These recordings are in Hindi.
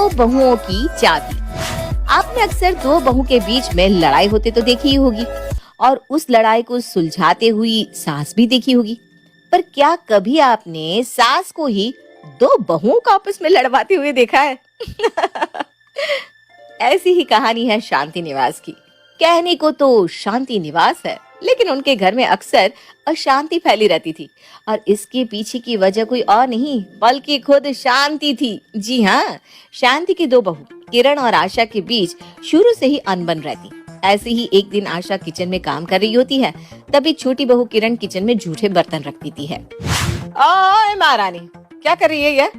दो बहुओं की चाबी। आपने अक्सर दो बहू के बीच में लड़ाई होते तो देखी ही होगी और उस लड़ाई को सुलझाते हुई सास भी देखी होगी। पर क्या कभी आपने सास को ही दो बहुओं को आपस में लड़वाते हुए देखा है? ऐसी ही कहानी है शांति निवास की। कहने को तो शांति निवास है, लेकिन उनके घर में अक्सर अशांति फैली रहती थी और इसके पीछे की वजह कोई और नहीं बल्कि खुद शांति थी। जी हाँ, शांति की दो बहू किरण और आशा के बीच शुरू से ही अनबन रहती। ऐसे ही एक दिन आशा किचन में काम कर रही होती है, तभी छोटी बहू किरण किचन में जूठे बर्तन रख देती है। ओए महारानी, क्या कर रही है ये?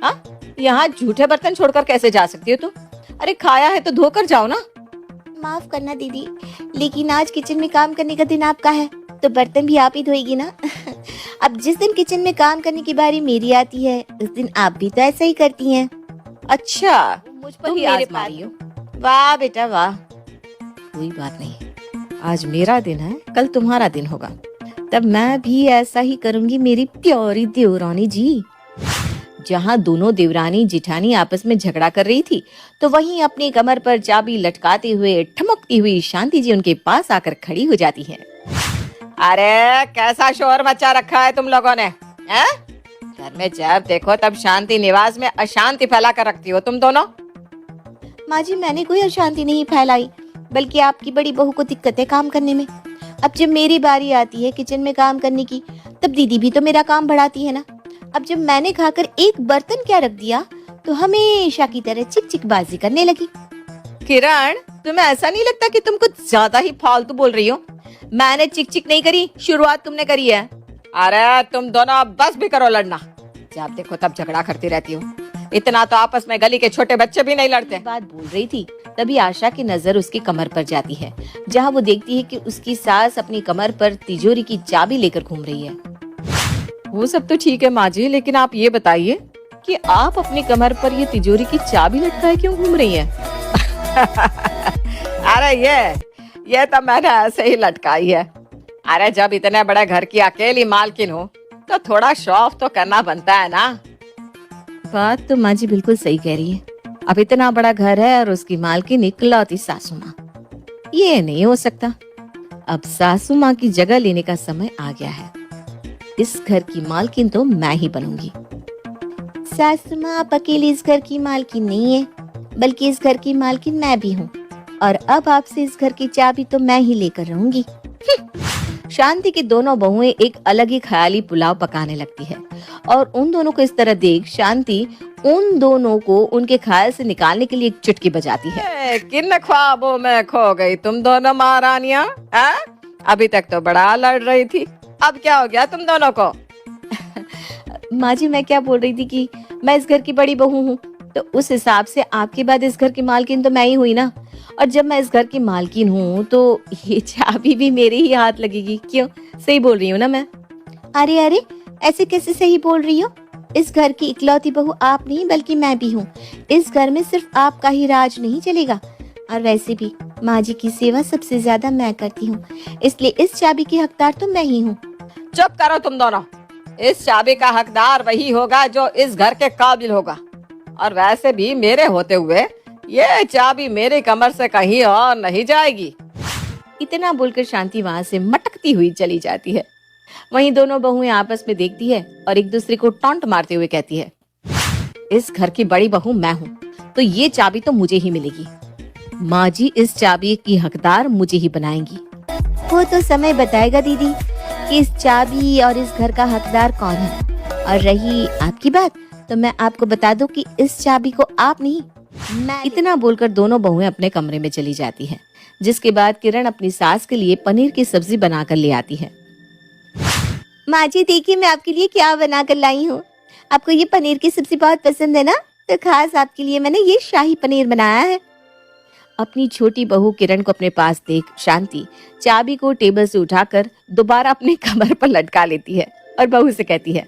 हाँ, यहाँ जूठे बर्तन छोड़कर कैसे जा सकती हो तुम? अरे खाया है तो धोकर जाओ ना। माफ करना दीदी, लेकिन आज किचन में काम करने का दिन आपका है तो बर्तन भी आप ही धोएगी ना। अब जिस दिन किचन में काम करने की बारी मेरी आती है उस दिन आप भी तो ऐसा ही करती हैं। अच्छा, मुझ पर ही आजमा रही हो? वाह बेटा वाह। कोई बात नहीं, आज मेरा दिन है, कल तुम्हारा दिन होगा, तब मैं भी ऐसा ही करूंगी मेरी प्यारी देवरानी जी। जहाँ दोनों देवरानी जिठानी आपस में झगड़ा कर रही थी, तो वहीं अपनी कमर पर चाबी लटकाते हुए ठमकती हुई शांति जी उनके पास आकर खड़ी हो जाती है। अरे कैसा शोर मचा रखा है तुम लोगों ने? घर में जब देखो तब शांति निवास में अशांति फैला कर रखती हो तुम दोनों। माँ जी, मैंने कोई अशांति नहीं फैलाई, बल्कि आपकी बड़ी बहू को दिक्कत है काम करने में। अब जब मेरी बारी आती है किचन में काम करने की, तब दीदी भी तो मेरा काम बढ़ाती है ना। अब जब मैंने खाकर एक बर्तन क्या रख दिया तो हमेशा की तरह चिकचिकबाजी करने लगी। किरण, तुम्हें ऐसा नहीं लगता कि तुम कुछ ज्यादा ही फालतू बोल रही हो? मैंने चिक नहीं करी, शुरुआत तुमने करी है। अरे तुम दोनों बस भी करो लड़ना, जब देखो तब झगड़ा करती रहती हो। इतना तो आपस में गली के छोटे बच्चे भी नहीं लड़ते। बात बोल रही थी, तभी आशा की नजर उसकी कमर पर जाती है, जहाँ वो देखती है कि उसकी सास अपनी कमर पर तिजोरी की चाबी लेकर घूम रही है। वो सब तो ठीक है माँ जी, लेकिन आप ये बताइए कि आप अपनी कमर पर ये तिजोरी की चाबी लटकाए क्यों घूम रही हैं? अरे ये तो मैंने ऐसे ही लटकाई है। अरे जब इतने बड़े घर की अकेली मालकिन हो तो थोड़ा शौक तो करना बनता है ना। बात तो माँ जी बिल्कुल सही कह रही है। अब इतना बड़ा घर है और उसकी मालकिन इकलौती सासू माँ, ये नहीं हो सकता। अब सासू माँ की जगह लेने का समय आ गया है। इस घर की मालकिन तो मैं ही बनूंगी। सासू माँ, आप अकेले इस घर की मालकिन नहीं है, बल्कि इस घर की मालकिन मैं भी हूँ, और अब आपसे इस घर की चाबी तो मैं ही लेकर रहूंगी। शांति की दोनों बहुएं एक अलग ही ख्याली पुलाव पकाने लगती है और उन दोनों को इस तरह देख शांति उन दोनों को उनके ख्याल से निकालने के लिए एक चुटकी बजाती है। किन ख्वाबों में खो गई तुम दोनों महारानियां? अभी तक तो बड़ा लड़ रही थी, अब क्या हो गया तुम दोनों को? माँ जी, मैं क्या बोल रही थी कि मैं इस घर की बड़ी बहू हूँ, तो उस हिसाब से आपके बाद इस घर की मालकिन तो मैं ही हुई ना। और जब मैं इस घर की मालकिन हूँ तो ये चाबी भी मेरे ही हाथ लगेगी। क्यों, सही बोल रही हूँ ना मैं? अरे अरे, ऐसे कैसे सही बोल रही हो? इस घर की इकलौती बहू आप नहीं बल्कि मैं भी हूँ। इस घर में सिर्फ आपका ही राज नहीं चलेगा, और वैसे भी माँ जी की सेवा सबसे ज्यादा मैं करती हूँ, इसलिए इस चाबी की हकदार तो मैं ही हूँ। चुप करो तुम दोनों। इस चाबी का हकदार वही होगा जो इस घर के काबिल होगा, और वैसे भी मेरे होते हुए ये चाबी मेरे कमर से कहीं और नहीं जाएगी। इतना बोलकर शांति वहाँ से मटकती हुई चली जाती है। वहीं दोनों बहुएं आपस में देखती है और एक दूसरे को टॉन्ट मारते हुए कहती है, इस घर की बड़ी बहू मैं हूँ, तो ये चाबी तो मुझे ही मिलेगी। माँ जी इस चाबी की हकदार मुझे ही बनाएंगी। वो तो समय बताएगा दीदी कि इस चाबी और इस घर का हकदार कौन है। और रही आपकी बात, तो मैं आपको बता दूं कि इस चाबी को आप नहीं मैं। इतना बोलकर दोनों बहुएं अपने कमरे में चली जाती हैं, जिसके बाद किरण अपनी सास के लिए पनीर की सब्जी बनाकर ले आती है। माँ जी देखिए, मैं आपके लिए क्या बना कर लाई हूँ। आपको ये पनीर की सब्जी बहुत पसंद है ना, तो खास आपके लिए मैंने ये शाही पनीर बनाया है। अपनी छोटी बहू किरण को अपने पास देख शांति चाबी को टेबल से उठाकर दोबारा अपने कमर पर लटका लेती है और बहू से कहती है,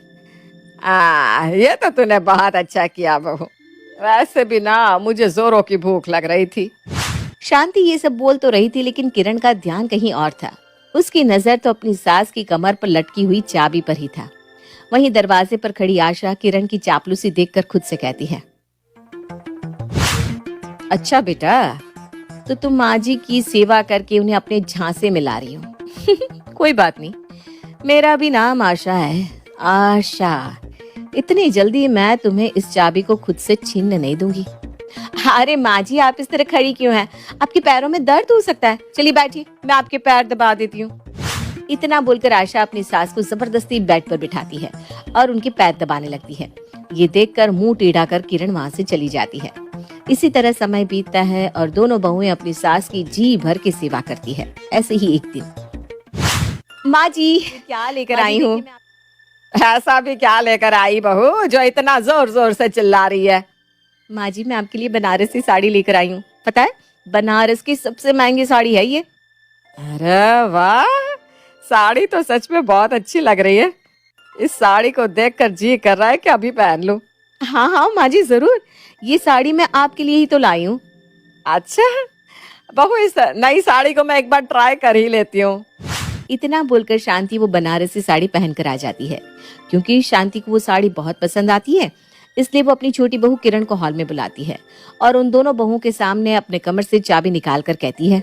ये तो तूने बहुत अच्छा किया बहू, वैसे भी ना मुझे जोरों की भूख लग रही थी। शांति ये सब बोल तो रही थी, लेकिन किरण का ध्यान कहीं और था। उसकी नजर तो अपनी सास की कमर पर लटकी हुई चाबी पर ही था। वहीं दरवाजे पर खड़ी आशा किरण की चापलूसी देखकर खुद से कहती है, अच्छा बेटा, तो तुम माँ जी की सेवा करके उन्हें अपने झांसे में ला रही हो। कोई बात नहीं, मेरा भी नाम आशा है। आशा, इतनी जल्दी मैं तुम्हें इस चाबी को खुद से छीनने नहीं दूंगी। अरे माँ जी, आप इस तरह खड़ी क्यों हैं? आपके पैरों में दर्द हो सकता है। चलिए बैठिए, मैं आपके पैर दबा देती हूँ। इतना बोलकर आशा अपनी सास को जबरदस्ती बेड पर बिठाती है और उनके पैर दबाने लगती है। ये देखकर मुंह टेढ़ा कर किरण वहां से चली जाती है। इसी तरह समय बीतता है और दोनों बहुएं अपनी सास की जी भर के सेवा करती है। ऐसे ही एक दिन, माँ जी क्या लेकर आई हूँ? ऐसा भी क्या लेकर आई बहू जो इतना जोर जोर से चिल्ला रही है? माँ जी, मैं आपके लिए बनारसी साड़ी लेकर आई हूँ। पता है, बनारस की सबसे महंगी साड़ी है ये। अरे वाह, साड़ी तो सच में बहुत अच्छी लग रही है। इस साड़ी को देखकर जी कर रहा है कि अभी पहन लूं। हाँ हाँ माँ जी, जरूर। ये साड़ी मैं आपके लिए ही तो लाई हूँ। अच्छा बहू, इस नई साड़ी को मैं एक बार ट्राई कर ही लेती हूँ। इतना बोलकर शांति वो बनारसी साड़ी पहनकर आ जाती है। क्योंकि शांति को वो साड़ी बहुत पसंद आती है, इसलिए वो अपनी छोटी बहू किरण को हॉल में बुलाती है और उन दोनों बहुओं के सामने अपने कमर से चाबी निकाल कर कहती है,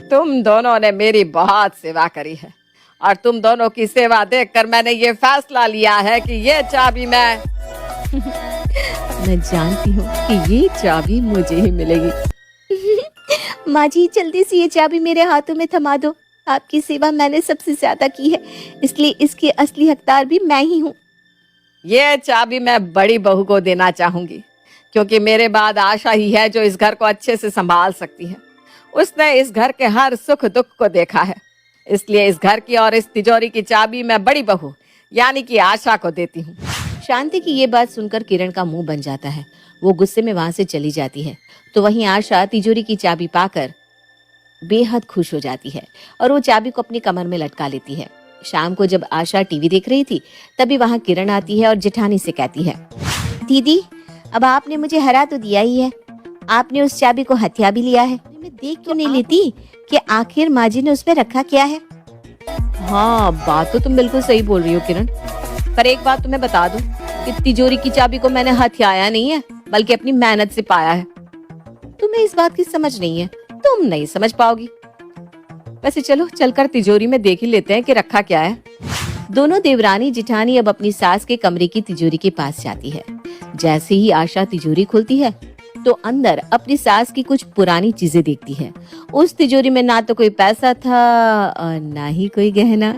तुम दोनों ने मेरी बहुत सेवा करी है और तुम दोनों की सेवा देखकर मैंने ये फैसला लिया है कि ये चाबी मैं जानती हूँ कि ये चाबी मुझे ही मिलेगी। माँ जी, जल्दी से ये चाबी मेरे हाथों में थमा दो। आपकी सेवा मैंने सबसे ज्यादा की है, इसलिए इसकी असली हकदार भी मैं ही हूँ। ये चाबी मैं बड़ी बहू को देना चाहूंगी, क्योंकि मेरे बाद आशा ही है जो इस घर को अच्छे से संभाल सकती है। उसने इस घर के हर सुख दुख को देखा है, इसलिए इस घर की और इस तिजोरी की चाबी मैं बड़ी बहू यानी कि आशा को देती हूँ। शांति की ये बात सुनकर किरण का मुंह बन जाता है। वो गुस्से में वहां से चली जाती है। तो वहीं आशा तिजोरी की चाबी पाकर बेहद खुश हो जाती है और वो चाबी को अपनी कमर में लटका लेती है। शाम को जब आशा टीवी देख रही थी, तभी वहां किरण आती है और जेठानी से कहती है, दीदी, अब आपने मुझे हरा तो दिया ही है, आपने उस चाबी को हथिया भी लिया है। मैं देख क्यों नहीं लेती कि आखिर माँ जी ने उसमें रखा क्या है? हाँ, बात तो तुम बिल्कुल सही बोल रही हो किरण, पर एक बात तुम्हें बता दूं कि तिजोरी की चाबी को मैंने हथियाया नहीं है, बल्कि अपनी मेहनत से पाया है। तुम्हें इस बात की समझ नहीं है, तुम नहीं समझ पाओगी। वैसे चलो चलकर तिजोरी में देख ही लेते हैं कि रखा क्या है। दोनों देवरानी जिठानी अब अपनी सास के कमरे की तिजोरी के पास जाती है। जैसे ही आशा तिजोरी खोलती है तो अंदर अपनी सास की कुछ पुरानी चीजें देखती है। उस तिजोरी में ना तो कोई पैसा था और ना ही कोई गहना।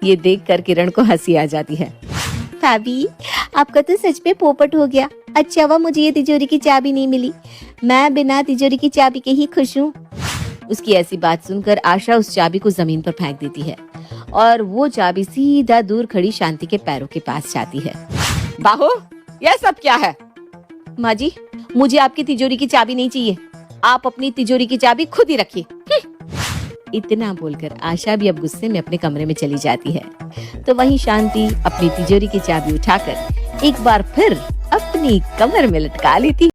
ये देखकर किरण को हंसी आ जाती है। भाभी, आपका तो सच में पोपट हो गया। अच्छा हुआ मुझे ये तिजोरी की चाबी नहीं मिली, मैं बिना तिजोरी की चाबी के ही खुश हूँ। उसकी ऐसी बात सुनकर आशा उस चाबी को जमीन पर फेंक देती है और वो चाबी सीधा दूर खड़ी शांति के पैरों के पास जाती है। बाहू, यह सब क्या है? माँ जी, मुझे आपकी तिजोरी की चाबी नहीं चाहिए, आप अपनी तिजोरी की चाबी खुद ही रखिए। इतना बोलकर आशा भी अब गुस्से में अपने कमरे में चली जाती है। तो वहीं शांति अपनी तिजोरी की चाबी उठाकर एक बार फिर अपनी कमर में लटका लेती